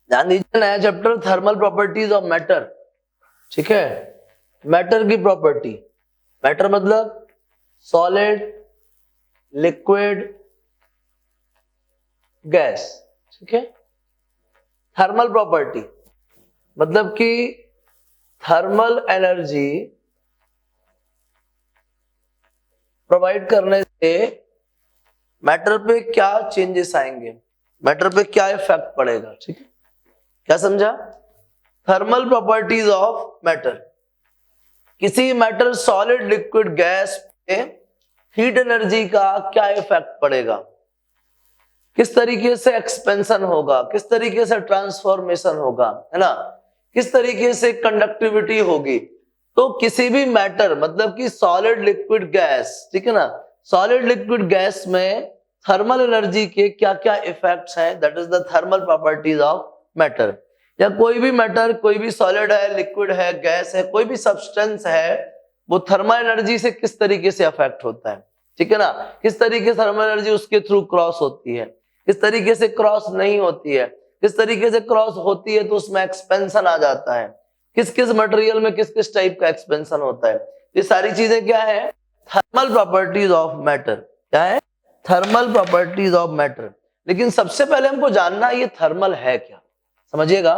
ध्यान दीजिए, नया chapter thermal properties of matter. ठीक है, मैटर की प्रॉपर्टी। मैटर मतलब सॉलिड, लिक्विड, गैस। ठीक है, थर्मल प्रॉपर्टी मतलब कि थर्मल एनर्जी प्रोवाइड करने से मैटर पे क्या चेंजेस आएंगे, मैटर पे क्या इफेक्ट पड़ेगा। ठीक है, क्या समझा? थर्मल प्रॉपर्टीज ऑफ मैटर, किसी मैटर, सॉलिड, लिक्विड, गैस पे हीट एनर्जी का क्या इफेक्ट पड़ेगा, किस तरीके से एक्सपेंशन होगा, किस तरीके से ट्रांसफॉर्मेशन होगा, है ना, किस तरीके से कंडक्टिविटी होगी। तो किसी भी मैटर मतलब कि सॉलिड, लिक्विड, गैस, ठीक है ना, सॉलिड, लिक्विड, गैस में थर्मल एनर्जी के क्या क्या इफेक्ट्स हैं, that is the thermal properties of matter. या कोई भी मैटर, कोई भी सॉलिड है, लिक्विड है, गैस है, कोई भी सब्सटेंस है, वो थर्मल एनर्जी से किस तरीके से अफेक्ट होता है। ठीक है ना, किस तरीके से थर्मल एनर्जी उसके थ्रू क्रॉस होती है, किस तरीके से क्रॉस नहीं होती है, किस तरीके से क्रॉस होती है तो उसमें एक्सपेंशन आ जाता है, किस किस मटेरियल में किस किस टाइप का एक्सपेंशन होता है। ये सारी चीजें क्या है? Thermal properties of matter. क्या है? Thermal properties of matter. लेकिन सबसे पहले हमको जानना ये थर्मल है क्या, समझिएगा।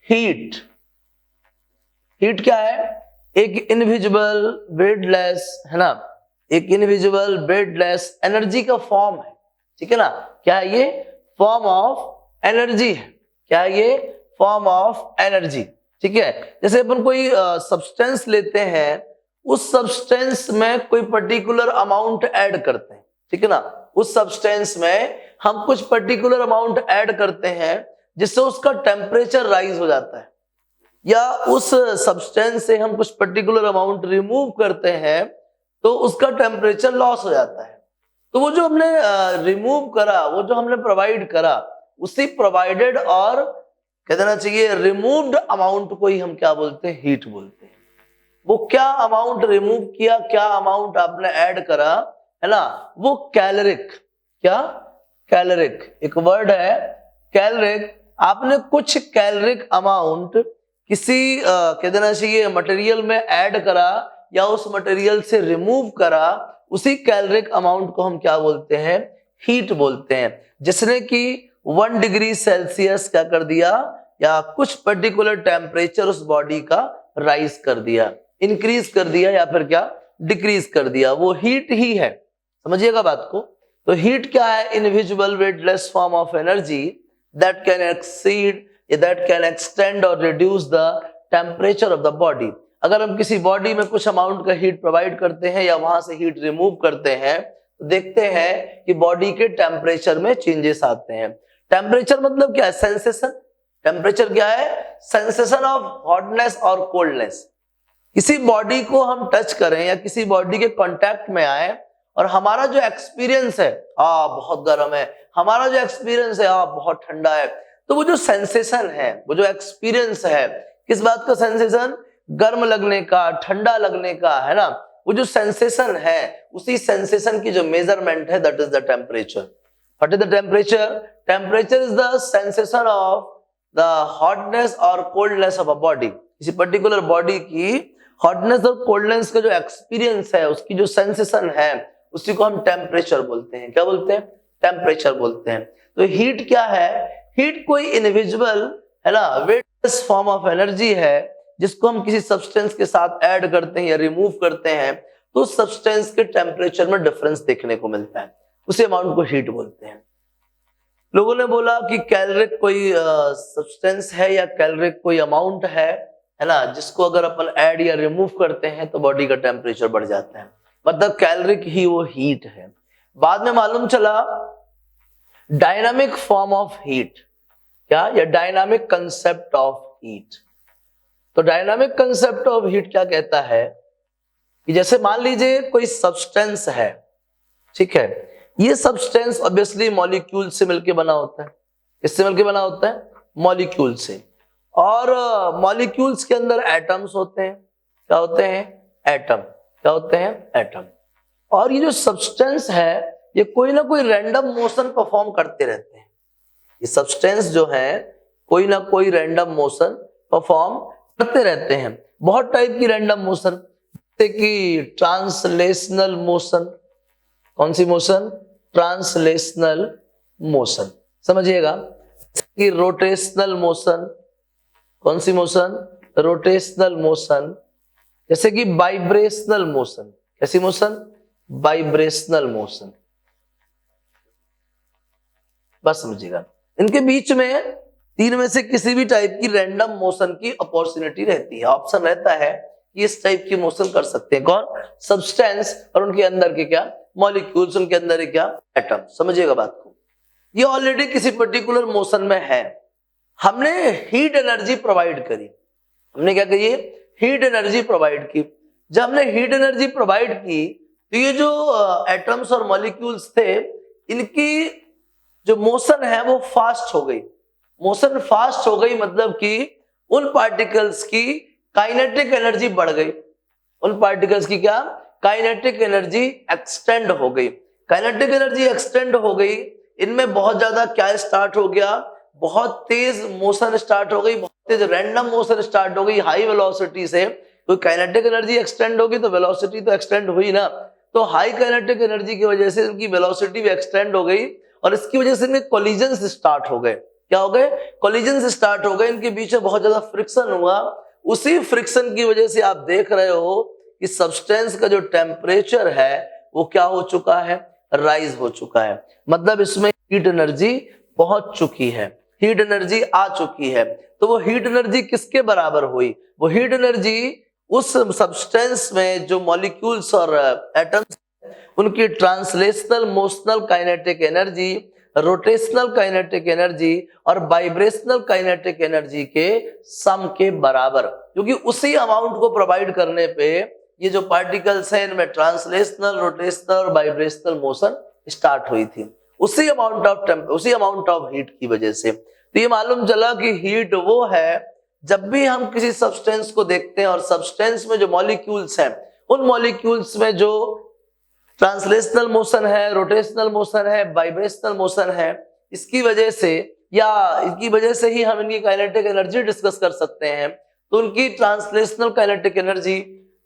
हीट, हीट क्या है? एक इनविजिबल वेटलेस, है ना, एक इनविजिबल वेटलेस एनर्जी का फॉर्म है। ठीक है ना, क्या है ये? फॉर्म ऑफ एनर्जी है। क्या है ये? Form of energy. ठीक है, जैसे अपन कोई सब्सटेंस लेते हैं, उस सब्सटेंस में कोई पर्टिकुलर अमाउंट ऐड करते हैं। ठीक है ना, उस सब्सटेंस में हम कुछ पर्टिकुलर अमाउंट ऐड करते हैं जिससे उसका टेम्परेचर राइज हो जाता है, या उस सब्सटेंस से हम कुछ पर्टिकुलर अमाउंट रिमूव करते हैं तो उसका टेम्परेचर लॉस हो जाता है। तो वो जो हमने रिमूव करा, वो जो हमने प्रोवाइड करा, उसी प्रोवाइडेड और कह देना चाहिए रिमूव्ड अमाउंट को ही हम क्या बोलते हैं? हीट बोलते हैं। वो क्या अमाउंट रिमूव किया, क्या अमाउंट आपने ऐड करा, है ना, वो कैलोरिक। क्या? कैलोरिक एक वर्ड है, कैलोरिक। आपने कुछ कैलोरिक अमाउंट किसी कह देना चाहिए मटेरियल में ऐड करा या उस मटेरियल से रिमूव करा, उसी कैलोरिक अमाउंट को हम क्या बोलते हैं? हीट बोलते हैं। जिसने कि 1 डिग्री सेल्सियस क्या कर दिया, या कुछ पर्टिकुलर टेम्परेचर उस बॉडी का राइज कर दिया, इंक्रीज कर दिया, या फिर क्या डिक्रीज कर दिया, वो हीट ही है। समझिएगा बात को। तो हीट क्या है? Invisible weightless form of energy that can exceed, that can extend और reduce the temperature of the body. अगर हम किसी बॉडी में कुछ अमाउंट का हीट प्रोवाइड करते हैं या वहां से हीट रिमूव करते हैं, तो देखते हैं कि बॉडी के टेम्परेचर में चेंजेस आते हैं। टेम्परेचर मतलब क्या है? सेंसेशन। टेम्परेचर क्या है? सेंसेशन ऑफ हॉटनेस और कोल्डनेस। किसी बॉडी को हम टच करें या किसी बॉडी के कांटेक्ट में आए और हमारा जो एक्सपीरियंस है, बहुत गर्म है, हमारा जो एक्सपीरियंस है, बहुत ठंडा है, तो वो जो सेंसेशन है, वो जो एक्सपीरियंस है, किस बात का सेंसेशन? गर्म लगने का, ठंडा लगने का, है ना, वो जो सेंसेशन है, उसी सेंसेशन की जो मेजरमेंट है, that is the temperature. What is the temperature? Temperature is the sensation of the hotness और कोल्डनेस ऑफ अ बॉडी। किसी पर्टिकुलर बॉडी की हॉटनेस और कोल्डनेस का जो एक्सपीरियंस है, उसकी जो सेंसेशन है, उसी को हम टेम्परेचर बोलते हैं। क्या बोलते हैं? टेम्परेचर बोलते हैं। तो हीट क्या है? हीट कोई इनविजिबल, है ना, वेटलेस फॉर्म ऑफ एनर्जी है, जिसको हम किसी सब्सटेंस के साथ ऐड करते हैं या रिमूव करते हैं, तो उस सब्सटेंस के टेम्परेचर में डिफरेंस देखने को मिलता है, उसी अमाउंट को हीट बोलते हैं। लोगों ने बोला कि कैलोरिक कोई सब्सटेंस है या कैलोरिक कोई अमाउंट है ना, जिसको अगर अपन ऐड या रिमूव करते हैं तो बॉडी का टेम्परेचर बढ़ जाता है, मतलब कैलोरिक ही वो हीट है। बाद में मालूम चला डायनामिक फॉर्म ऑफ हीट, क्या, या डायनामिक कंसेप्ट ऑफ हीट। तो डायनामिक कंसेप्ट ऑफ हीट क्या कहता है कि जैसे मान लीजिए कोई सब्सटेंस है, ठीक है, ये सब्सटेंस ऑब्वियसली मॉलिक्यूल से मिलकर बना होता है। किससे मिलकर बना होता है? मॉलिक्यूल से। और मॉलिक्यूल्स के अंदर एटम्स होते हैं। क्या होते हैं? एटम। क्या होते हैं? एटम। और ये जो सब्सटेंस है, ये कोई ना कोई रैंडम मोशन परफॉर्म करते रहते हैं। ये सब्सटेंस जो है कोई ना कोई रैंडम मोशन परफॉर्म करते रहते हैं। बहुत टाइप की रैंडम मोशन, जैसे कि ट्रांसलेशनल मोशन। कौन सी मोशन? ट्रांसलेशनल मोशन, समझिएगा। कि रोटेशनल मोशन, कौन सी मोशन? Rotational motion. जैसे कि वाइब्रेशनल मोशन। कैसी मोशन? Vibrational motion. बस समझिएगा, इनके बीच में तीन में से किसी भी टाइप की रैंडम मोशन की अपॉर्चुनिटी रहती है, ऑप्शन रहता है कि इस टाइप की मोशन कर सकते हैं। कौन? सब्सटेंस और उनके अंदर के क्या? मॉलिक्यूल्स, उनके अंदर के क्या? एटम। समझिएगा बात को। ये ऑलरेडी किसी पर्टिकुलर मोशन में है, हमने हीट एनर्जी प्रोवाइड करी। हमने क्या करी? हीट एनर्जी प्रोवाइड की। जब हमने हीट एनर्जी प्रोवाइड की तो ये जो एटम्स और मॉलिक्यूल्स थे, इनकी जो मोशन है वो फास्ट हो गई। मोशन फास्ट हो गई मतलब कि उन पार्टिकल्स की काइनेटिक एनर्जी बढ़ गई। उन पार्टिकल्स की क्या? काइनेटिक एनर्जी एक्सटेंड हो गई। काइनेटिक एनर्जी एक्सटेंड हो गई, इनमें बहुत ज्यादा क्या स्टार्ट हो गया? बहुत तेज मोशन स्टार्ट हो गई, बहुत तेज रैंडम मोशन स्टार्ट हो गई हाई वेलोसिटी से। तो काइनेटिक एनर्जी एक्सटेंड होगी तो वेलोसिटी तो एक्सटेंड हुई ना। तो हाई काइनेटिक एनर्जी की वजह से इनकी वेलोसिटी भी एक्सटेंड हो गई और इसकी वजह से इनमें कोलिजन्स स्टार्ट हो गए। क्या हो गए? कोलिजन्स स्टार्ट हो गए, इनके बीच में बहुत ज्यादा फ्रिक्शन हुआ। उसी फ्रिक्शन की वजह से आप देख रहे हो कि सब्सटेंस का जो टेम्परेचर है वो क्या हो चुका है? राइज हो चुका है। मतलब इसमें हीट एनर्जी पहुंच चुकी है, हीट एनर्जी आ चुकी है। तो वो हीट एनर्जी किसके बराबर हुई? वो हीट एनर्जी उस सब्सटेंस में जो मॉलिक्यूल्स और एटम्स, उनकी translational motional kinetic energy, rotational kinetic energy और वाइब्रेशनल काइनेटिक एनर्जी के सम के बराबर। क्योंकि उसी अमाउंट को प्रोवाइड करने पे ये जो पार्टिकल्स हैं इनमें ट्रांसलेशनल, रोटेशनल और वाइब्रेशनल मोशन स्टार्ट हुई थी उसी अमाउंट ऑफ हीट की वजह से। तो ये मालूम चला कि हीट वो है, जब भी हम किसी सब्सटेंस को देखते हैं और सब्सटेंस में जो मॉलिक्यूल्स हैं, उन मॉलिक्यूल्स में जो ट्रांसलेशनल मोशन है, रोटेशनल मोशन है, वाइब्रेशनल मोशन है, इसकी वजह से या इनकी वजह से ही हम इनकी काइनेटिक एनर्जी डिस्कस कर सकते हैं। तो उनकी translational kinetic energy,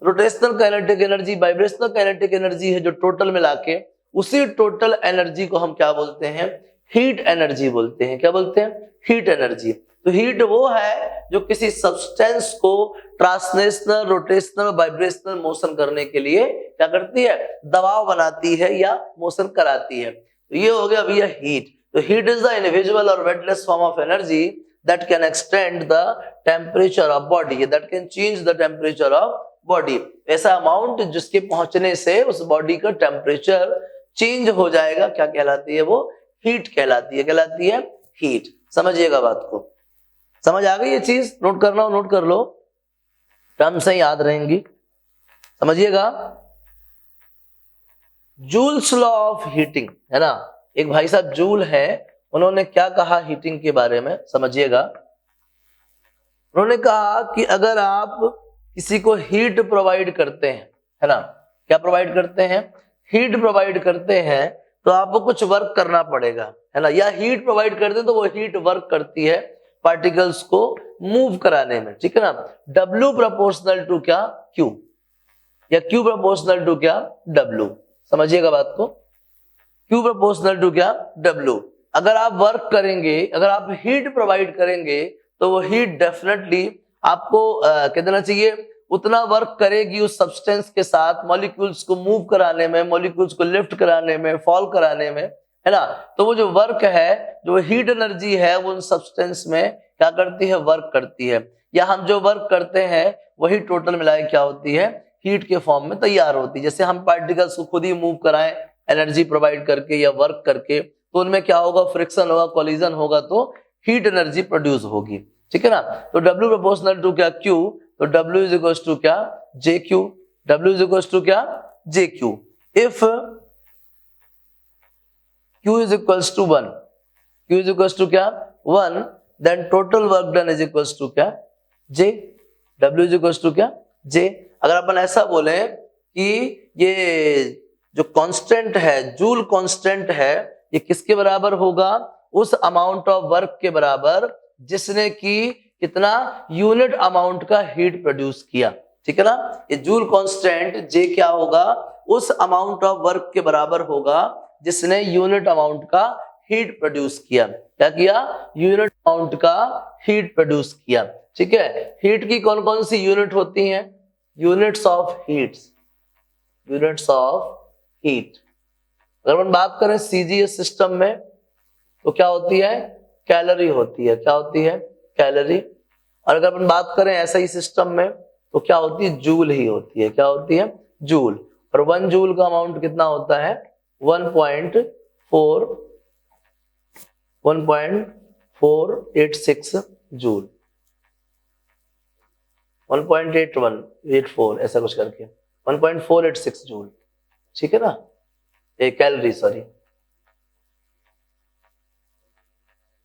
rotational kinetic energy, vibrational kinetic energy है जो टोटल मिला के, उसी टोटल एनर्जी को हम क्या बोलते हैं? हीट एनर्जी बोलते हैं। क्या बोलते हैं? Heat energy. तो हीट वो है जो किसी सब्सटेंस को ट्रांसलेशनल, रोटेशनल, वाइब्रेशनल मोशन करने के लिए क्या करती है? दबाव बनाती है या मोशन कराती है। तो ये हो गया भैया हीट। तो हीट इज द इनविजिबल और weightless form of energy that can extend the temperature of body, that can change the temperature of body। ऐसा अमाउंट जिसके पहुंचने से उस बॉडी का टेम्परेचर चेंज हो जाएगा, क्या कहलाती है वो? हीट कहलाती है। कहलाती है हीट। समझिएगा बात को। समझ आ गई ये चीज? नोट करना हो नोट कर लो, टर्म्स से याद रहेंगी। समझिएगा। जूल्स लॉ ऑफ हीटिंग है ना, एक भाई साहब जूल है, उन्होंने क्या कहा हीटिंग के बारे में? समझिएगा। उन्होंने कहा कि अगर आप किसी को हीट प्रोवाइड करते हैं, है ना, क्या प्रोवाइड करते हैं? हीट प्रोवाइड करते हैं, तो आपको कुछ वर्क करना पड़ेगा, है ना। या हीट प्रोवाइड करते हैं तो वो हीट वर्क करती है पार्टिकल्स को मूव कराने में, ठीक है ना। W प्रोपोर्शनल टू क्या? Q, या Q प्रोपोर्शनल टू क्या? W। समझिएगा बात को। Q प्रोपोर्शनल टू क्या? W। अगर आप वर्क करेंगे, अगर आप हीट प्रोवाइड करेंगे तो वो हीट डेफिनेटली आपको कह देना चाहिए उतना वर्क करेगी उस सब्सटेंस के साथ, मॉलिक्यूल्स को मूव कराने में, मॉलिक्यूल्स को लिफ्ट कराने में, फॉल कराने में, है ना। तो वो जो वर्क है, जो हीट एनर्जी है, वो उन सब्सटेंस में क्या करती है? वर्क करती है। या हम जो वर्क करते हैं वही टोटल मिलाए क्या होती है? हीट के फॉर्म में तैयार होती है। जैसे हम पार्टिकल्स को खुद ही मूव कराएं एनर्जी प्रोवाइड करके या वर्क करके, तो उनमें क्या होगा? फ्रिक्शन होगा, कोलिजन होगा, तो हीट एनर्जी प्रोड्यूस होगी, ठीक है ना। तो W प्रोपोर्शनल टू क्या? Q। तो W इज इक्वल टू क्या? JQ। W is equal to क्या? JQ। If Q is equal to 1, Q is equal to क्या? 1, then total work done is equal to क्या? J। W is equal to क्या? J। अगर अपन ऐसा बोले कि ये जो कांस्टेंट है, जूल कांस्टेंट है, ये किसके बराबर होगा? उस अमाउंट ऑफ वर्क के बराबर जिसने कि कितना यूनिट अमाउंट का हीट प्रोड्यूस किया, ठीक है ना। ये जूल कांस्टेंट जे क्या होगा, उस अमाउंट ऑफ वर्क के बराबर होगा जिसने यूनिट अमाउंट का हीट प्रोड्यूस किया। क्या किया, यूनिट अमाउंट का हीट प्रोड्यूस किया, ठीक है। हीट की कौन कौन सी यूनिट होती हैं, units of heats, units of heat. अगर हम बात करें सीजीएस सिस्टम में तो क्या होती है, कैलोरी होती है, क्या होती है, कैलोरी। और अगर अपन बात करें एसआई सिस्टम में तो क्या होती है, जूल ही होती है, क्या होती है, जूल। और 1 जूल का अमाउंट कितना होता है, 1.486 जूल, 1.8184 ऐसा कुछ करके 1.486 जूल, ठीक है ना, एक कैलोरी, सॉरी।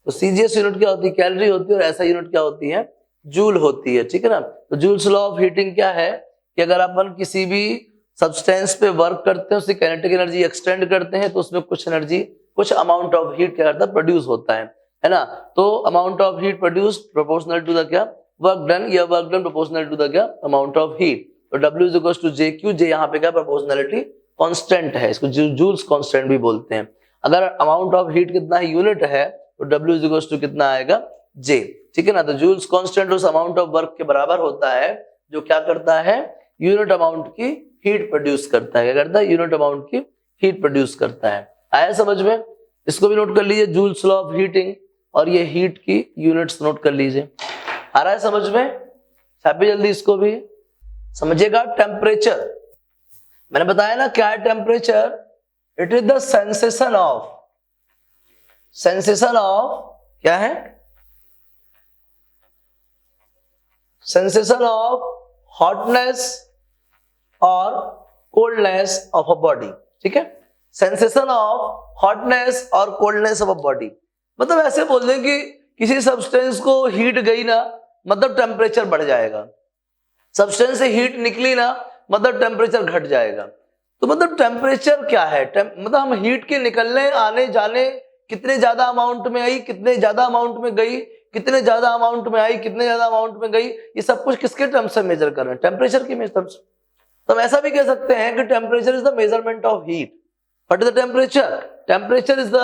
तो सीजीएस यूनिट क्या होती है, कैलोरी होती है, और ऐसा यूनिट क्या होती है, जूल होती है, ठीक है ना। तो जूल्स लॉ ऑफ हीटिंग क्या है कि अगर अपन किसी भी सब्सटेंस पे वर्क करते हैं, उसकी काइनेटिक एनर्जी एक्सटेंड करते हैं, तो उसमें कुछ एनर्जी, कुछ अमाउंट ऑफ हीट क्या करता है, प्रोड्यूस होता है ना। तो amount of heat produced proportional to the क्या, वर्क डन, या work done proportional to the क्या, अमाउंट ऑफ हीट। तो W is equal to JQ, J यहाँ पे क्या प्रोपोर्शनलिटी कांस्टेंट है, इसको जूल्स कांस्टेंट भी बोलते हैं। अगर अमाउंट ऑफ हीट कितना है, यूनिट है, तो W इज इक्वल टू कितना आएगा, J, ठीक है ना। तो जूल्स कांस्टेंट उस अमाउंट ऑफ वर्क के बराबर होता है जो क्या करता है, यूनिट अमाउंट की हीट प्रोड्यूस करता है, क्या करता है, यूनिट अमाउंट की हीट प्रोड्यूस करता है। आया समझ में, इसको भी नोट कर लीजिए, जूल्स लॉ ऑफ हीटिंग, और ये हीट की यूनिट्स नोट कर लीजिए। आ रहा है समझ में, छापिए जल्दी इसको भी समझिएगा। टेम्परेचर, मैंने बताया ना क्या है temperature, it is the sensation of, sensation of क्या है, सेंसेशन ऑफ हॉटनेस और कोल्डनेस ऑफ अ बॉडी, ठीक है। सेंसेशन ऑफ हॉटनेस और कोल्डनेस ऑफ अ बॉडी, मतलब ऐसे बोल दें कि किसी सब्सटेंस को हीट गई ना, मतलब टेम्परेचर बढ़ जाएगा, सब्सटेंस से हीट निकली ना, मतलब टेम्परेचर घट जाएगा। तो मतलब टेम्परेचर क्या है, मतलब हम हीट के निकलने आने जाने, कितने ज्यादा अमाउंट में आई, कितने ज्यादा अमाउंट में गई, कितने ज्यादा अमाउंट में आई, कितने ज्यादा अमाउंट में गई, ये सब कुछ किसके टर्म्स से मेजर कर रहे हैं, टेम्परेचर के टर्म्स। तो हम ऐसा भी कह सकते हैं कि temperature is the measurement of heat. What is the temperature, temperature is the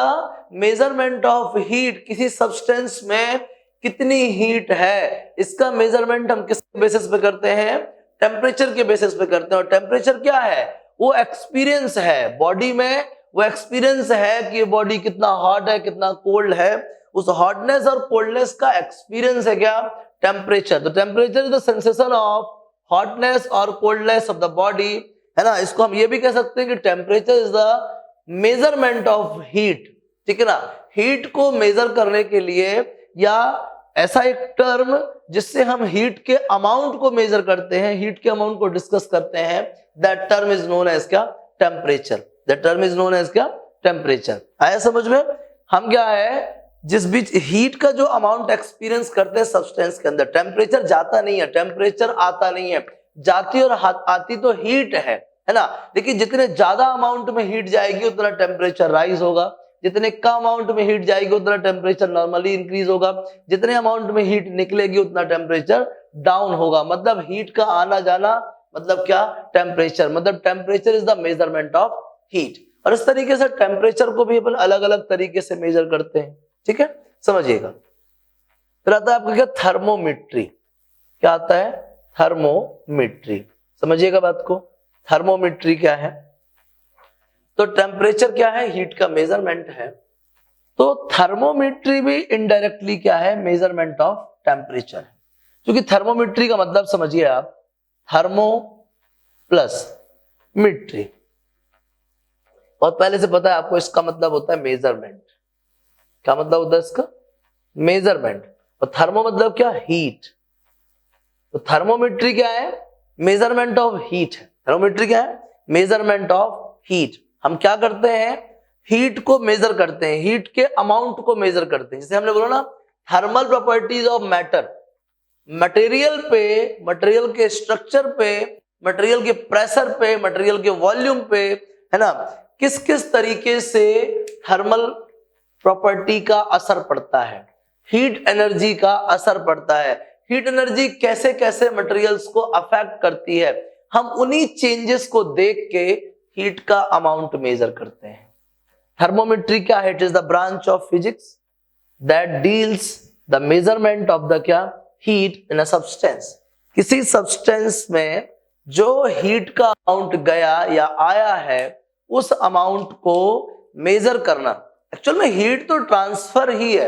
measurement of heat, किसी सब्सटेंस में कितनी हीट है, इसका मेजरमेंट हम किस बेसिस पे करते हैं, टेम्परेचर के बेसिस पे करते हैं। और टेम्परेचर क्या है, वो एक्सपीरियंस है बॉडी में, वो एक्सपीरियंस है कि बॉडी कितना हॉट है, कितना कोल्ड है, उस हॉटनेस और कोल्डनेस का एक्सपीरियंस है क्या, टेम्परेचर। तो temperature is the sensation of hotness और कोल्डनेस ऑफ द बॉडी, है ना। इसको हम ये भी कह सकते हैं कि temperature is the measurement of heat, ठीक है ना। हीट को मेजर करने के लिए, या ऐसा एक टर्म जिससे हम हीट के अमाउंट को मेजर करते हैं, हीट के अमाउंट को डिस्कस करते हैं, that term is known as क्या, temperature. That term is known as क्या, टेम्परेचर। आया समझ में, हम क्या है, जिस बीच हीट का जो अमाउंट एक्सपीरियंस करते हैं सब्सटेंस के अंदर, टेम्परेचर जाता नहीं है, टेम्परेचर आता नहीं है, जाती और आती तो हीट है ना। लेकिन जितने ज्यादा अमाउंट में हीट जाएगी उतना टेम्परेचर राइज होगा, जितने कम अमाउंट में हीट जाएगी उतना टेम्परेचर नॉर्मली इंक्रीज होगा, जितने अमाउंट में हीट निकलेगी उतना टेम्परेचर डाउन होगा। मतलब हीट का आना जाना, मतलब क्या, टेम्परेचर, मतलब temperature is the measurement of heat. और इस तरीके से टेम्परेचर को भी अपन अलग अलग तरीके से मेजर करते हैं, ठीक है, समझिएगा। फिर आता है आपका क्या, थर्मोमेट्री। क्या आता है, थर्मोमेट्री, समझिएगा बात को। थर्मोमेट्री क्या है, तो टेम्परेचर क्या है, हीट का मेजरमेंट है, तो थर्मोमेट्री भी इनडायरेक्टली क्या है, मेजरमेंट ऑफ टेम्परेचर है। क्योंकि थर्मोमेट्री का मतलब समझिए आप, थर्मो प्लस मिट्री, बहुत पहले से पता है आपको, इसका मतलब होता है मेजरमेंट। क्या मतलब होता है इसका, मेजरमेंट। और थर्मो मतलब क्या, हीट। तो थर्मोमेट्री क्या है, मेजरमेंट ऑफ हीट है। थर्मोमेट्री क्या है, मेजरमेंट ऑफ हीट। हम क्या करते हैं, हीट को मेजर करते हैं, हीट के अमाउंट को मेजर करते हैं। जैसे हमने बोला ना, thermal properties of matter, material पे, मटेरियल के स्ट्रक्चर पे, मटेरियल के प्रेशर पे, मटेरियल के वॉल्यूम पे, है ना, किस किस तरीके से थर्मल प्रॉपर्टी का असर पड़ता है, हीट एनर्जी का असर पड़ता है। हीट एनर्जी कैसे कैसे मटेरियल्स को अफेक्ट करती है, हम उन्हीं चेंजेस को देख के हीट का अमाउंट मेजर करते हैं। थर्मोमेट्री क्या है? It is the branch of physics that deals the measurement of the क्या? Heat in a substance. किसी सब्सटेंस में जो हीट का अमाउंट गया या आया है, उस अमाउंट को मेजर करना। एक्चुअल में हीट तो ट्रांसफर ही है।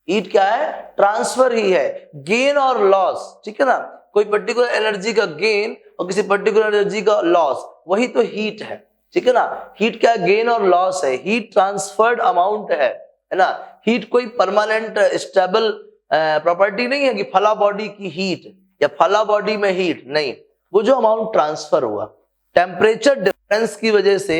हीट क्या है? ट्रांसफर ही है। गेन और लॉस, ठीक है ना, कोई पर्टिकुलर एनर्जी का गेन और किसी पर्टिकुलर एनर्जी का लॉस, वही तो हीट है, ठीक है ना। हीट क्या? गेन और लॉस है, हीट ट्रांसफर्ड अमाउंट है ना। हीट कोई परमानेंट स्टेबल प्रॉपर्टी नहीं है कि फला बॉडी की हीट या फला बॉडी में हीट, नहीं। वो जो अमाउंट ट्रांसफर हुआ, टेम्परेचर डिफरेंस की वजह से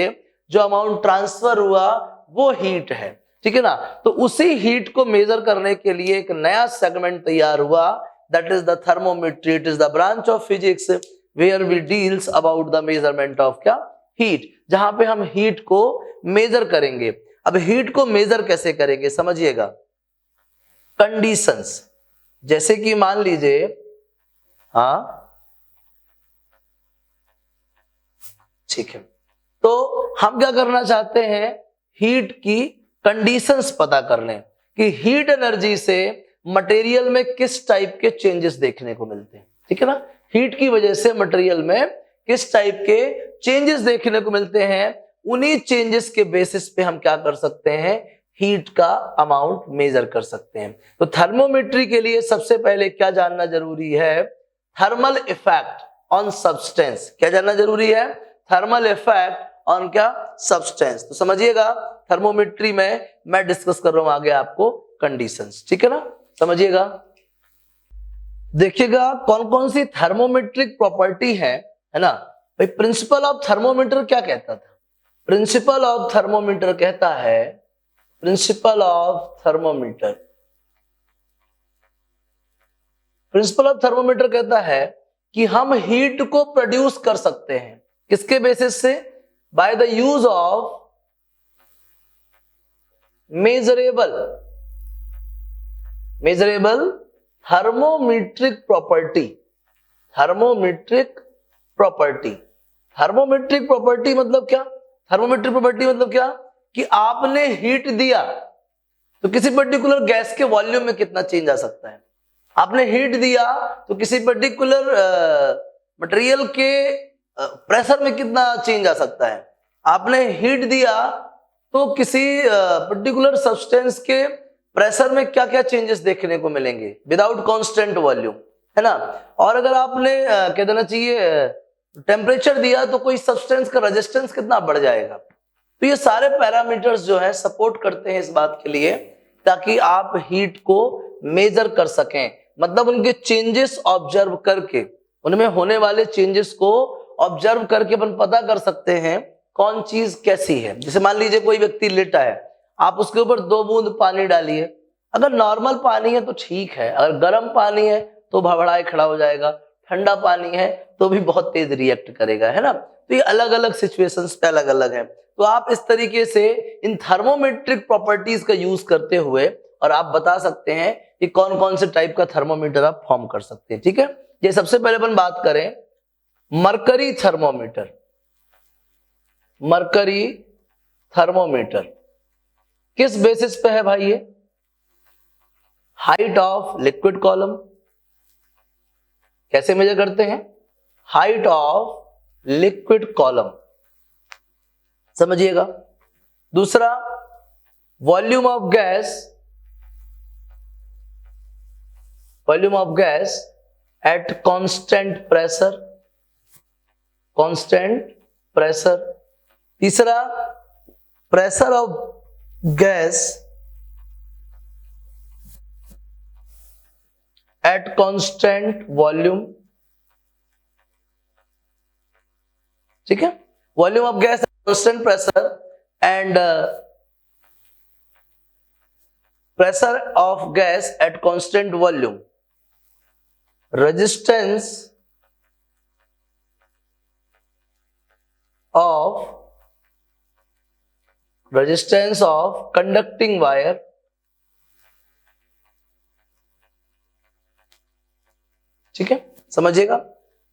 जो अमाउंट ट्रांसफर हुआ, वो हीट है, ठीक है ना। तो उसी हीट को मेजर करने के लिए एक नया सेगमेंट तैयार हुआ, that is the thermometry. It is the branch of physics where we deals about the measurement of क्या? हीट, जहां पे हम हीट को मेजर करेंगे। अब हीट को मेजर कैसे करेंगे समझिएगा। कंडीशंस, जैसे कि मान लीजिए, हाँ ठीक है, तो हम क्या करना चाहते हैं, हीट की कंडीशंस पता कर लें कि हीट एनर्जी से मटेरियल में किस टाइप के चेंजेस देखने को मिलते हैं, ठीक है ना। हीट की वजह से मटेरियल में किस टाइप के चेंजेस देखने को मिलते हैं, उन्हीं चेंजेस के बेसिस पे हम क्या कर सकते हैं, हीट का अमाउंट मेजर कर सकते हैं। तो थर्मोमेट्री के लिए सबसे पहले क्या जानना जरूरी है? Thermal effect on substance. क्या जानना जरूरी है? थर्मल इफेक्ट ऑन क्या? सब्सटेंस। तो समझिएगा, थर्मोमेट्री में मैं डिस्कस कर रहा हूं आगे आपको कंडीशंस, ठीक है ना, समझिएगा। देखिएगा कौन कौन सी थर्मोमेट्रिक प्रॉपर्टी है ना। भाई प्रिंसिपल ऑफ थर्मोमीटर क्या कहता था? प्रिंसिपल ऑफ थर्मोमीटर कहता है, principle of thermometer, principle of thermometer कहता है कि हम हीट को प्रोड्यूस कर सकते हैं, किसके बेसिस से? By the use of measurable thermometric property. Thermometric property, thermometric property मतलब क्या? थर्मोमेट्रिक प्रॉपर्टी मतलब क्या कि आपने हीट दिया तो किसी पर्टिकुलर गैस के वॉल्यूम में कितना चेंज आ सकता है। आपने हीट दिया तो किसी पर्टिकुलर मटेरियल के प्रेशर में कितना चेंज आ सकता है। आपने हीट दिया तो किसी पर्टिकुलर सब्सटेंस के प्रेशर में क्या क्या चेंजेस देखने को मिलेंगे विदाउट कांस्टेंट वॉल्यूम, है ना। और अगर आपने कह देना चाहिए टेम्परेचर दिया तो कोई सब्सटेंस का रेजिस्टेंस कितना बढ़ जाएगा। तो ये सारे पैरामीटर्स जो है सपोर्ट करते हैं इस बात के लिए ताकि आप हीट को मेजर कर सकें, मतलब उनके चेंजेस ऑब्जर्व करके, उनमें होने वाले चेंजेस को ऑब्जर्व करके अपन पता कर सकते हैं कौन चीज कैसी है। जैसे मान लीजिए कोई व्यक्ति लेटा है, आप उसके ऊपर 2 बूंद पानी डालिए, अगर नॉर्मल पानी है तो ठीक है, अगर गर्म पानी है तो भड़बड़ाए खड़ा हो जाएगा, ठंडा पानी है तो भी बहुत तेज रिएक्ट करेगा, है ना। तो ये अलग अलग सिचुएशंस पे अलग अलग है। तो आप इस तरीके से इन थर्मोमेट्रिक प्रॉपर्टीज का यूज करते हुए और आप बता सकते हैं कि कौन कौन से टाइप का थर्मोमीटर आप फॉर्म कर सकते हैं, ठीक है। ये सबसे पहले अपन बात करें मरकरी थर्मोमीटर। मरकरी थर्मोमीटर किस बेसिस पे है भाई? ये हाइट ऑफ लिक्विड कॉलम। कैसे मेजर करते हैं? हाइट ऑफ लिक्विड कॉलम, समझिएगा। दूसरा volume of gas, volume of gas at constant pressure, constant pressure. तीसरा pressure of gas at constant volume, ठीक है। Volume of gas at constant pressure and pressure of gas at constant volume, resistance of resistance of conducting wire, ठीक है, समझिएगा।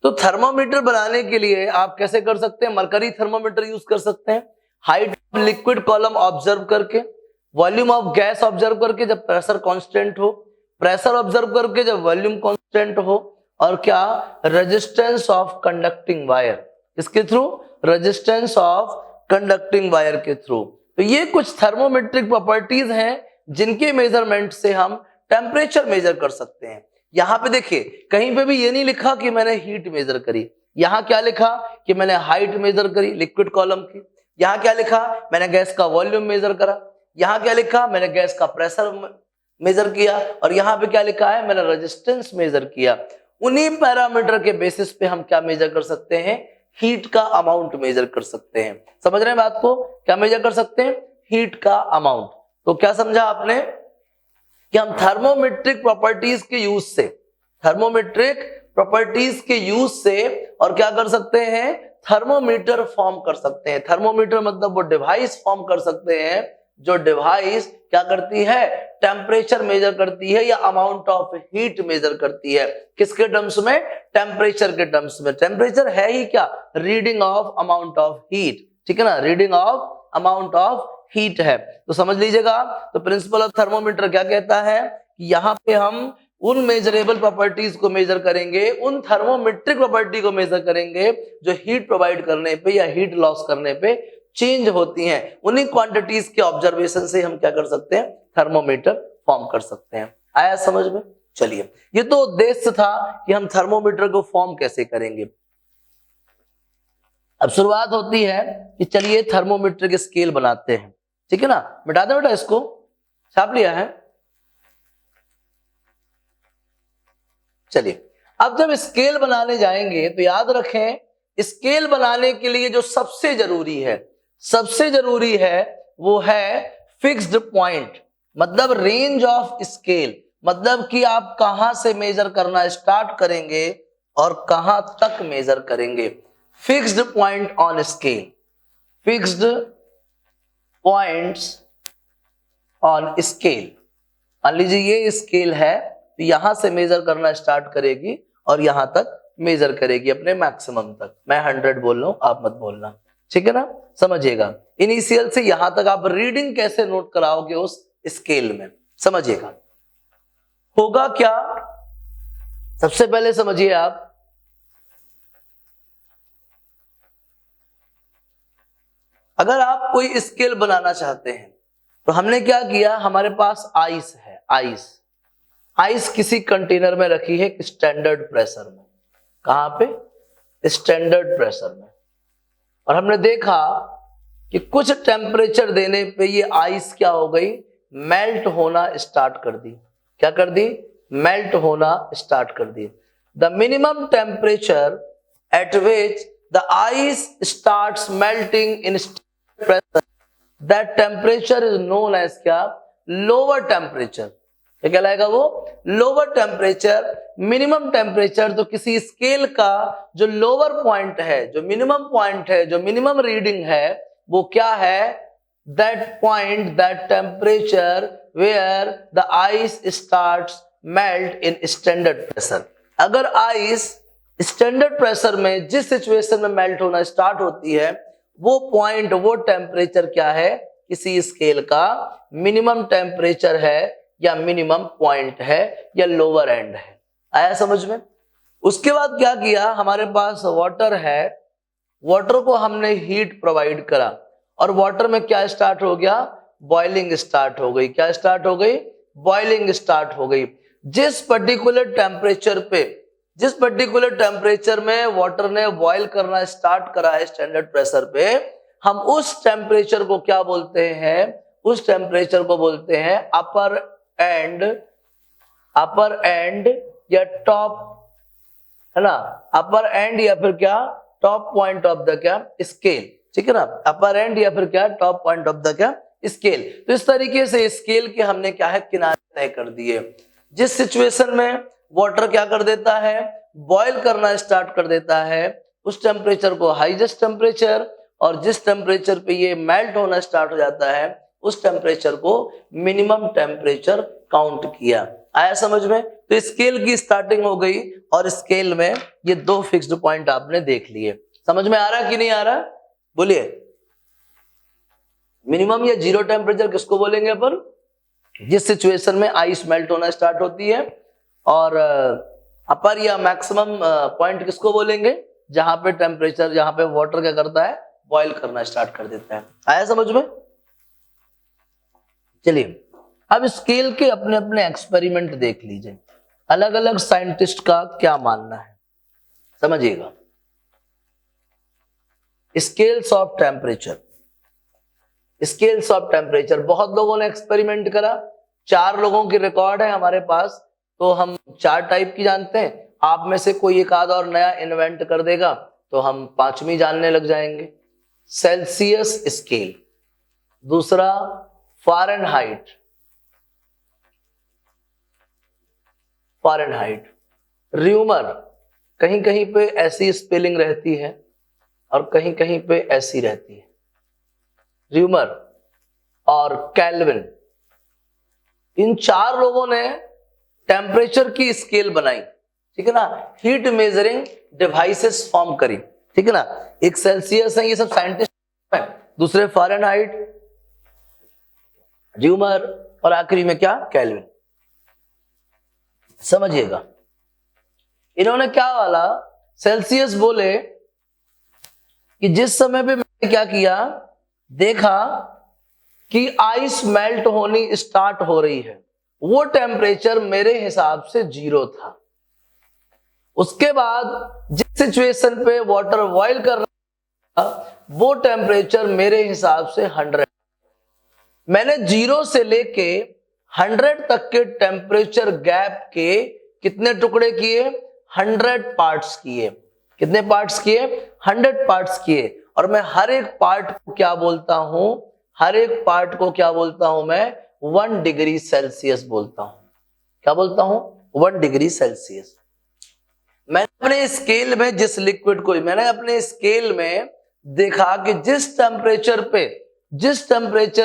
तो thermometer बनाने के लिए आप कैसे कर सकते हैं, मरकरी थर्मोमीटर यूज कर सकते हैं, height of liquid column observe करके, वॉल्यूम ऑफ गैस ऑब्जर्व करके जब प्रेशर कांस्टेंट हो, प्रेशर ऑब्जर्व करके जब वॉल्यूम कांस्टेंट हो, और क्या, रेजिस्टेंस ऑफ कंडक्टिंग वायर, इसके through, resistance of conducting wire के थ्रू। तो ये कुछ थर्मोमेट्रिक प्रॉपर्टीज हैं जिनके मेजरमेंट से हम टेम्परेचर मेजर कर सकते हैं। यहां पे देखिए कहीं पे भी ये नहीं लिखा कि मैंने हीट मेजर करी, यहां क्या लिखा कि मैंने हाइट मेजर करी लिक्विड कॉलम की, यहां क्या लिखा मैंने गैस का वॉल्यूम मेजर करा, यहां क्या लिखा मैंने गैस का प्रेशर मेजर किया, और यहां पे क्या लिखा है मैंने रेजिस्टेंस मेजर किया। उन्हीं पैरामीटर के बेसिस पे हम क्या मेजर कर सकते हैं, हीट का अमाउंट मेजर कर सकते हैं। समझ रहे हैं बात को, क्या मेजर कर सकते हैं, हीट का अमाउंट। तो क्या समझा आपने कि हम थर्मोमेट्रिक प्रॉपर्टीज के यूज से, थर्मोमेट्रिक प्रॉपर्टीज के यूज से और क्या कर सकते हैं, थर्मोमीटर फॉर्म कर सकते हैं। थर्मोमीटर मतलब वो डिवाइस फॉर्म कर सकते हैं जो डिवाइस क्या करती है, टेम्परेचर मेजर करती है या अमाउंट ऑफ हीट मेजर करती है। किसके टर्म्स में, टेम्परेचर के टर्म्स में। टेम्परेचर है ही क्या, reading of amount of heat, ठीक है ना, reading of amount of heat है। तो समझ लीजिएगा, तो प्रिंसिपल ऑफ थर्मोमीटर क्या कहता है कि यहाँ पे हम उन मेजरेबल प्रॉपर्टीज को मेजर करेंगे, उन थर्मोमेट्रिक प्रॉपर्टी को मेजर करेंगे जो हीट प्रोवाइड करने पे या हीट लॉस करने पे चेंज होती हैं। उन्हीं क्वांटिटीज के ऑब्जर्वेशन से हम क्या कर सकते हैं, थर्मोमीटर फॉर्म कर सकते हैं। आया समझ में? चलिए, ये तो उद्देश्य था कि हम थर्मोमीटर को फॉर्म कैसे करेंगे। अब शुरुआत होती है कि चलिए थर्मोमीटर के स्केल बनाते हैं, ठीक है ना। मिटा दो बेटा इसको, छाप लिया है। चलिए, अब जब स्केल बनाने जाएंगे तो याद रखें, स्केल बनाने के लिए जो सबसे जरूरी है वो है फिक्स्ड पॉइंट, मतलब रेंज ऑफ स्केल, मतलब कि आप कहां से मेजर करना स्टार्ट करेंगे और कहां तक मेजर करेंगे। Fixed point on scale, fixed points on scale. मान लीजिए ये स्केल है, तो यहां से मेजर करना स्टार्ट करेगी और यहां तक मेजर करेगी अपने मैक्सिमम तक। मैं 100 बोल रहा हूं, आप मत बोलना, ठीक है ना, समझिएगा। इनिशियल से यहां तक आप रीडिंग कैसे नोट कराओगे उस स्केल में, समझिएगा। होगा क्या, सबसे पहले समझिए आप, अगर आप कोई स्केल बनाना चाहते हैं तो हमने क्या किया, हमारे पास आइस है, आइस किसी कंटेनर में रखी है स्टैंडर्ड प्रेशर में। कहां पे, स्टैंडर्ड प्रेशर में। और हमने देखा कि कुछ टेम्परेचर देने पे ये आइस क्या हो गई, मेल्ट होना स्टार्ट कर दी। क्या कर दी, मेल्ट होना स्टार्ट कर दी। The minimum temperature at which the ice starts melting in pressure, that temperature is known as क्या, लोअर टेम्परेचर। क्या कहलाएगा वो, लोअर टेम्परेचर। मिनिमम टेम्परेचर तो किसी स्केल का जो लोअर पॉइंट है, जो मिनिमम पॉइंट है, जो मिनिमम रीडिंग है, वो क्या है, that point, that temperature where the ice starts melt in standard pressure. अगर आइस स्टैंडर्ड प्रेशर में जिस सिचुएशन में मेल्ट होना स्टार्ट होती है, वो पॉइंट, वो टेम्परेचर क्या है, किसी स्केल का मिनिमम टेम्परेचर है या मिनिमम पॉइंट है या लोअर एंड है। आया समझ में? उसके बाद क्या किया, हमारे पास वाटर है, वाटर को हमने हीट प्रोवाइड करा और वाटर में क्या स्टार्ट हो गया, बॉइलिंग स्टार्ट हो गई। क्या स्टार्ट हो गई, बॉइलिंग स्टार्ट हो गई। जिस पर्टिकुलर टेम्परेचर में वाटर ने बॉयल करना स्टार्ट करा है स्टैंडर्ड प्रेशर पे, हम उस टेम्परेचर को क्या बोलते हैं, उस टेम्परेचर को बोलते हैं अपर एंड या टॉप, है ना, अपर एंड या फिर क्या, टॉप पॉइंट ऑफ द क्या, स्केल, ठीक है ना, अपर एंड या फिर क्या, टॉप पॉइंट ऑफ द क्या, स्केल। तो इस तरीके से स्केल के हमने क्या है, किनारे तय कर दिए। जिस सिचुएशन में वाटर क्या कर देता है, बॉयल करना स्टार्ट कर देता है, उस टेम्परेचर को हाईएस्ट टेम्परेचर, और जिस टेम्परेचर पे ये मेल्ट होना स्टार्ट हो जाता है उस टेम्परेचर को मिनिमम टेम्परेचर काउंट किया। आया समझ में? तो स्केल की स्टार्टिंग हो गई और स्केल में ये दो फिक्स्ड पॉइंट आपने देख लिए। समझ में आ रहा कि नहीं आ रहा? बोलिए। मिनिमम या जीरो टेम्परेचर किसको बोलेंगे अपन? जिस सिचुएशन में आइस मेल्ट होना स्टार्ट होती है। और अपर या मैक्सिमम पॉइंट किसको बोलेंगे? जहां पे टेम्परेचर, जहां पे वाटर क्या करता है? बॉयल करना स्टार्ट कर देता है। आया समझ में? चलिए अब स्केल के अपने अपने एक्सपेरिमेंट देख लीजिए, अलग अलग साइंटिस्ट का क्या मानना है, समझिएगा। Scales of temperature, scales of temperature बहुत लोगों ने एक्सपेरिमेंट करा। 4 लोगों की रिकॉर्ड है हमारे पास, तो हम 4 टाइप की जानते हैं। आप में से कोई एक आध और नया इन्वेंट कर देगा तो हम 5वीं जानने लग जाएंगे। सेल्सियस स्केल, दूसरा फ़ारेनहाइट, फ़ारेनहाइट, र्यूमर, कहीं कहीं पे ऐसी स्पेलिंग रहती है और कहीं कहीं पे ऐसी रहती है, र्यूमर और केल्विन। इन 4 लोगों ने टेम्परेचर की स्केल बनाई, ठीक है ना, हीट मेजरिंग डिवाइसेस फॉर्म करी, ठीक है ना। एक सेल्सियस है, ये सब साइंटिस्ट है, दूसरे फ़ारेनहाइट, र्यूमर और आखिरी में क्या? केल्विन। समझिएगा, इन्होंने क्या वाला सेल्सियस बोले कि जिस समय पे मैंने क्या किया, देखा कि आइस मेल्ट होनी स्टार्ट हो रही है, वो टेम्परेचर मेरे हिसाब से 0 था। उसके बाद जिस सिचुएशन पे वाटर बॉयल कर रहा था वो टेम्परेचर मेरे हिसाब से 100। मैंने 0 से लेके 100 तक के टेम्परेचर गैप के कितने टुकड़े किए? 100 पार्ट्स किए। कितने पार्ट्स किए? 100 पार्ट्स किए। और मैं हर एक पार्ट को क्या बोलता हूं? हर एक पार्ट को क्या बोलता हूं मैं? 1 डिग्री सेल्सियस बोलता हूं। क्या बोलता हूं? 1 डिग्री सेल्सियस। मैंने अपने स्केल में जिस लिक्विड को, मैंने अपने स्केल में देखा कि जिस टेम्परेचर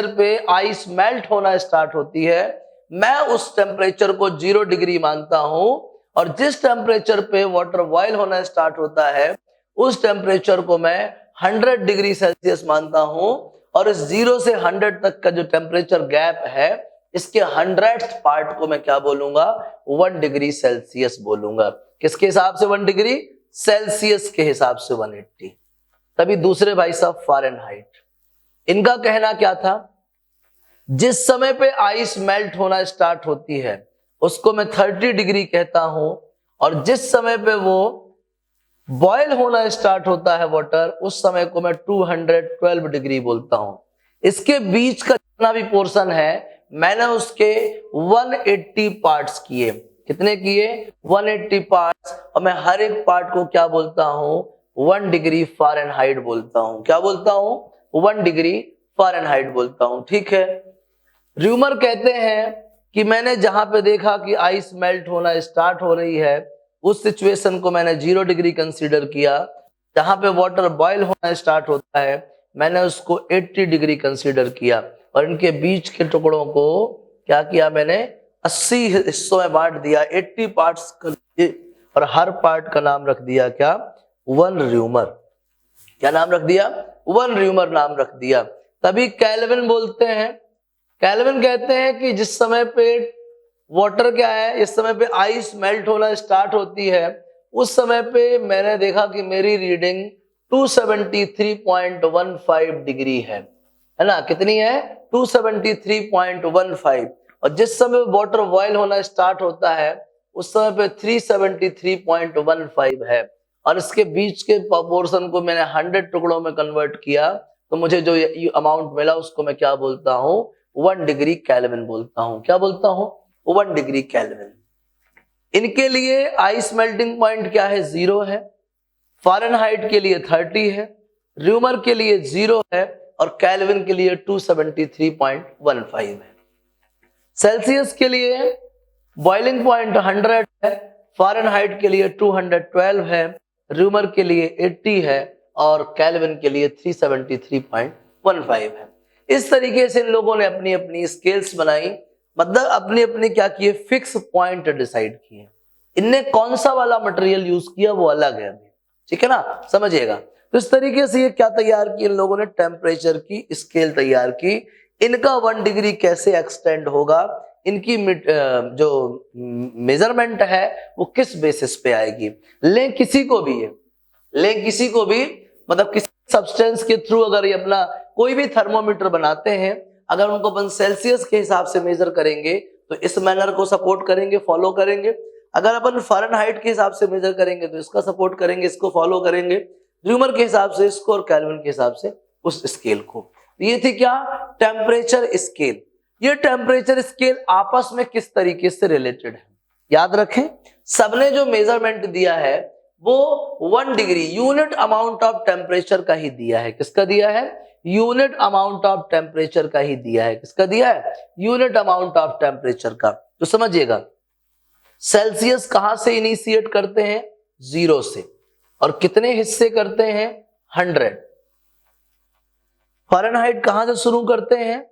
पे आइस मेल्ट होना स्टार्ट होती है, मैं उस टेम्परेचर को 0 डिग्री मानता हूं, और जिस टेम्परेचर पे वाटर बॉयल होना स्टार्ट होता है उस टेम्परेचर को मैं 100 डिग्री सेल्सियस मानता हूं। और इस 0 से 100 तक का जो टेम्परेचर गैप है, इसके 100th पार्ट को मैं क्या बोलूंगा? 1 डिग्री सेल्सियस बोलूंगा। किसके हिसाब से 1 डिग्री? सेल्सियस के हिसाब से 180। तभी दूसरे भाई साहब फ़ारेनहाइट, इनका कहना क्या था? जिस समय पे आइस मेल्ट होना स्टार्ट होती है उसको मैं 30 डिग्री कहता हूं, और जिस समय पे वो बॉयल होना स्टार्ट होता है वाटर, उस समय को मैं 212 डिग्री बोलता हूं। इसके बीच का जितना भी पोर्शन है मैंने उसके 180 पार्ट्स किए। कितने किए? 180 पार्ट्स। और मैं हर एक पार्ट को क्या बोलता हूं? 1 डिग्री फ़ारेनहाइट बोलता हूं। क्या बोलता हूं? 1 डिग्री फ़ारेनहाइट बोलता हूं, ठीक है। र्यूमर कहते हैं कि मैंने जहां पे देखा कि आइस मेल्ट होना स्टार्ट हो रही है उस सिचुएशन को मैंने 0 डिग्री कंसीडर किया। जहां पे वाटर बॉयल होना स्टार्ट होता है मैंने उसको 80 डिग्री कंसीडर किया। और इनके बीच के टुकड़ों को क्या किया? मैंने 80 हिस्सों में बांट दिया, 80 पार्ट्स कर दिए, और हर पार्ट का नाम रख दिया क्या? 1 र्यूमर। क्या नाम रख दिया? 1 र्यूमर नाम रख दिया। तभी केल्विन बोलते हैं, केल्विन कहते हैं कि जिस समय पे वाटर क्या है, इस समय पे आइस मेल्ट होना स्टार्ट होती है, उस समय पे मैंने देखा कि मेरी रीडिंग 273.15 डिग्री है ना। कितनी है? 273.15। और जिस समय वाटर बॉयल होना स्टार्ट होता है उस समय पे 373.15 है। और इसके बीच के पोर्शन को मैंने 100 टुकड़ों में कन्वर्ट किया, तो मुझे जो अमाउंट मिला उसको मैं क्या बोलता हूं? 1 डिग्री केल्विन बोलता हूं। क्या बोलता हूं? 1 डिग्री केल्विन। इनके लिए आइस मेल्टिंग पॉइंट क्या है? 0 है। फ़ारेनहाइट के लिए 30 है, र्यूमर के लिए 0 है, और केल्विन के लिए 273.15 है। सेल्सियस के लिए बॉइलिंग पॉइंट 100 है, फ़ारेनहाइट के लिए 212 है, र्यूमर के लिए 80 है, और केल्विन के लिए 373.15 है। इस तरीके से इन लोगों ने अपनी अपनी स्केल्स बनाई, मतलब अपने अपने क्या किए, फिक्स पॉइंट डिसाइड किए। इनने कौन सा वाला मटेरियल यूज किया वो अलग है, ठीक है ना, समझिएगा। तो इस तरीके से ये क्या तैयार की इन लोगों ने, टेम्परेचर की स्केल तैयार की। इनका 1 डिग्री कैसे एक्सटेंड होगा, इनकी जो मेजरमेंट है वो किस बेसिस पे आएगी। लें किसी को भी मतलब किसी सब्सटेंस के थ्रू अगर ये अपना कोई भी थर्मोमीटर बनाते हैं, अगर उनको अपन सेल्सियस के हिसाब से मेजर करेंगे तो इस मैनर को सपोर्ट करेंगे, फॉलो करेंगे। अगर अपन फ़ारेनहाइट के हिसाब से मेजर करेंगे तो इसका सपोर्ट करेंगे, इसको फॉलो करेंगे। र्यूमर के हिसाब से इसको और केल्विन के हिसाब से उस स्केल को। ये थी क्या, टेम्परेचर स्केल। ये टेम्परेचर स्केल आपस में किस तरीके से रिलेटेड है, याद रखें। सबने जो मेजरमेंट दिया है वो 1 degree unit amount of temperature का ही दिया है। किसका दिया है, यूनिट अमाउंट ऑफ टेम्परेचर का ही दिया है। किसका दिया है, यूनिट अमाउंट ऑफ टेम्परेचर का। तो समझिएगा, सेल्सियस कहां से इनिशिएट करते हैं, 0 से, और कितने हिस्से करते हैं, 100। फ़ारेनहाइट कहां से शुरू करते हैं,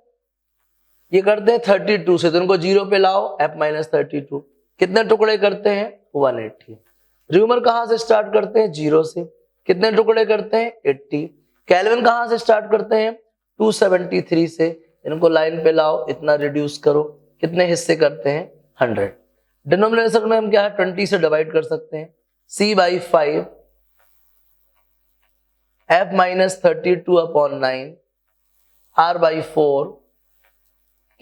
ये करते हैं 32 से, तो इनको 0 पे लाओ, F-32। कितने टुकड़े करते हैं, 180। र्यूमर कहां से स्टार्ट करते हैं, 0 से, कितने टुकड़े करते हैं, 80। केल्विन कहां से स्टार्ट करते हैं, 273 से, इनको लाइन पे लाओ, इतना रिड्यूस करो, कितने हिस्से करते हैं, 100। डिनोमिनेटर में हम क्या है, 20 से डिवाइड कर सकते हैं, C/5 F-32/9 R/4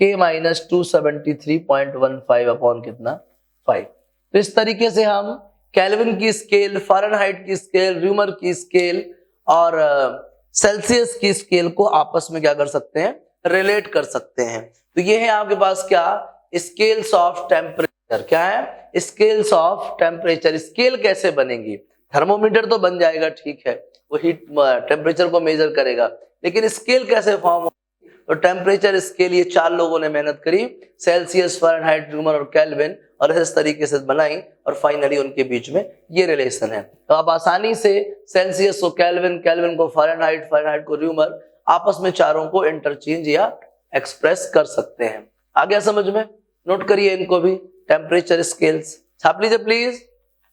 K-273.15 upon कितना, 5। तो इस तरीके से हम केल्विन की स्केल, फ़ारेनहाइट की स्केल, र्यूमर की स्केल और सेल्सियस की स्केल को आपस में क्या कर सकते हैं, रिलेट कर सकते हैं। तो ये है आपके पास क्या, स्केल्स ऑफ टेम्परेचर। क्या है, स्केल्स ऑफ टेम्परेचर। स्केल कैसे बनेगी, थर्मोमीटर तो बन जाएगा, ठीक है, वो हीट टेम्परेचर को मेजर करेगा, लेकिन स्केल कैसे फॉर्म होगी। तो टेम्परेचर स्केल ये 4 लोगों ने मेहनत करी, सेल्सियस, फ़ारेनहाइट, र्यूमर और केल्विन, और इस तरीके से बनाई, और फाइनली उनके बीच में ये रिलेशन है। तो आप आसानी से सेल्सियस को केल्विन, केल्विन को फ़ारेनहाइट, फ़ारेनहाइट को र्यूमर, आपस में चारों को इंटरचेंज या एक्सप्रेस कर सकते हैं। आ गया समझ में, नोट करिए इनको भी, टेम्परेचर स्केल्स छाप लीजिए प्लीज।